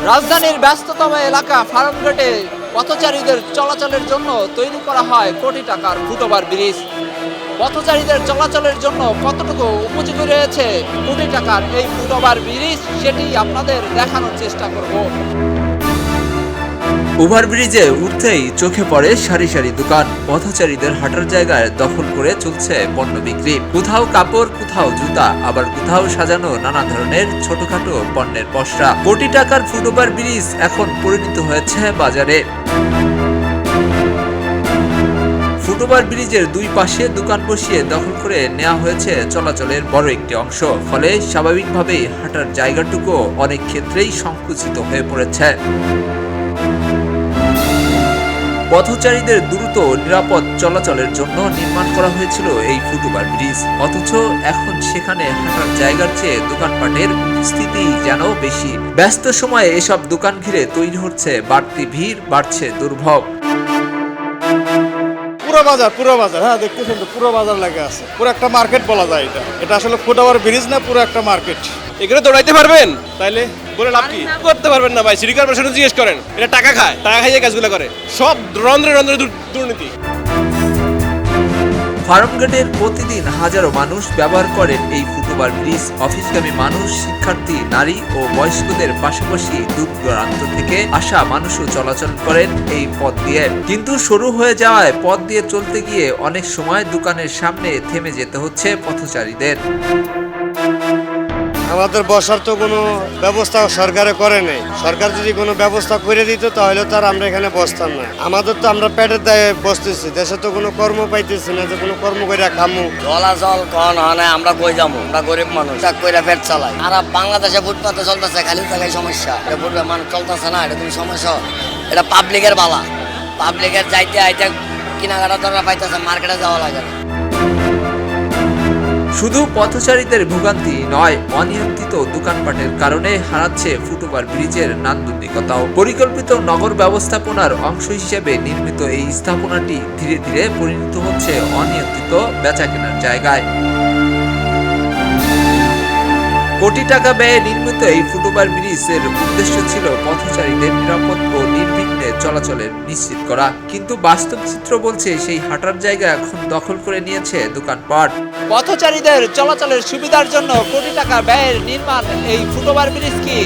রাজধানীর ব্যস্ততম এলাকা ফার্মগেটে পথচারীদের চলাচলের জন্য তৈরি করা হয় কোটি টাকার ফুটওভার ব্রিজ। পথচারীদের চলাচলের জন্য কতটুকু উপযোগী রয়েছে কোটি টাকার এই ফুটওভার ব্রিজ, সেটি আপনাদের দেখানোর চেষ্টা করব। ওভারব্রিজে উঠতেই চোখে পড়ে সারি সারি দোকান। পথচারীদের হাঁটার জায়গায় দখল করে চলছে পণ্য বিক্রি। কোথাও কাপড়, কোথাও জুতা, আবার কোথাও সাজানো নানা ধরনের ছোটখাটো পণ্যের পসরা। কোটি টাকার ফুটওভার ব্রিজ এখন পরিণত হয়েছে বাজারে। ফুটওভার ব্রিজের দুই পাশে দোকান বসিয়ে দখল করে নেওয়া হয়েছে চলাচলের বড় একটি অংশ। ফলে স্বাভাবিকভাবেই হাঁটার জায়গাটুকু অনেক ক্ষেত্রেই সংকুচিত হয়ে পড়েছে। পথচারীদের দ্রুত নিরাপদ চলাচলের জন্য নির্মাণ করা হয়েছিল এই ফুটওভার ব্রিজ, অথচ এখন সেখানে হাঁটার জায়গার চেয়ে দোকানপাটের উপস্থিতি যেন বেশি। ব্যস্ত সময়ে এসব দোকান ঘিরে তৈরি হচ্ছে বাড়তি ভিড়, বাড়ছে দুর্ভোগ। পুরো বাজার হ্যাঁ দেখতেছেন তো, পুরো বাজার লাগে আছে, পুরো একটা মার্কেট বলা যায়। এটা আসলে ফুটওভার ব্রিজ না, পুরো একটা মার্কেট। এগুলো দৌড়াইতে পারবেন? তাইলে বলে লাভ কি? করতে পারবেন না ভাই, সিটি কর্পোরেশনে জিজ্ঞেস করেন। এটা টাকা খায়, টাকা খাইয়ে কাজগুলো করে। সব রন্ধ্রে রন্ধ্রে দুর্নীতি। ফার্মগেটের প্রতিদিন হাজারো মানুষ ব্যবহার করেন এই ফুটওভার ব্রিজ। অফিসগামী মানুষ, শিক্ষার্থী, নারী ও বয়স্কদের পাশাপাশি দূর দূরান্ত থেকে আসা মানুষও চলাচল করেন এই পথ দিয়ে। কিন্তু সরু হয়ে যাওয়ায় পথ দিয়ে চলতে গিয়ে অনেক সময় দোকানের সামনে থেমে যেতে হচ্ছে পথচারীদের। আমাদের বসার তো কোনো ব্যবস্থা সরকারে করে নেই। সরকার যদি কোনো ব্যবস্থা করে দিত তাহলে তো আর আমরা এখানে বসতাম না। আমাদের তো আমরা পেটের দায়ে বসতেছি, দেশে তো কোনো কর্ম পাইতেছি না যে কোনো কর্ম করে খামু। চলাচল কন হয় না, আমরা কই যাবো? আমরা গরিব মানুষ, চাক কইরা পেট চালাই। আর বাংলাদেশে ফুটপাতে চলতেছে, খালি জায়গায় সমস্যা। এটা ফুটপাতে মানুষ চলতেছে না, এটা তুমি সমস্যা। এটা পাবলিকের বালা, পাবলিকের যাইতে আইতে কিনাকাটা দরকার পাইতেছে, মার্কেটে যাওয়া লাগে না। শুধু পথচারীদের ভোগান্তি নয়, অনিয়ন্ত্রিত দোকানপাটের কারণে হারাচ্ছে ফুটওভার ব্রিজের নান্দনিকতাও। পরিকল্পিত নগর ব্যবস্থাপনার অংশ হিসেবে নির্মিত এই স্থাপনাটি ধীরে ধীরে পরিণত হচ্ছে অনিয়ন্ত্রিত বেচাকেনার জায়গায়। কোটি টাকা ব্যয়ে নির্মিত এই ফুটওভার ব্রিজের উদ্দেশ্য ছিল পথচারীদের নিরাপদ ও নির্বিঘ্নে চলাচলের নিশ্চিত করা। কিন্তু বাস্তব চিত্র বলছে সেই হাঁটার জায়গা এখন দখল করে নিয়েছে দোকানপাট। পথচারীদের চলাচলের সুবিধার জন্য কোটি টাকা ব্যয়ের নির্মাণ এই ফুটওভার ব্রিজ কি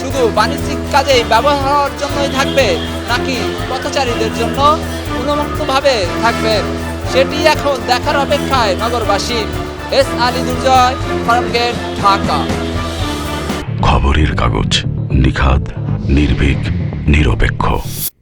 শুধু বাণিজ্যিক কাজেই ব্যবহার হওয়ার জন্যই থাকবে, নাকি পথচারীদের জন্য উন্মুক্তভাবে থাকবে, সেটি এখন দেখার অপেক্ষায় নগরবাসী। এস আলী দুর্জয়, ফার্মগেট, ঢাকা। খবরের কাগজ, নিখাত, নির্ভীক, নিরপেক্ষ।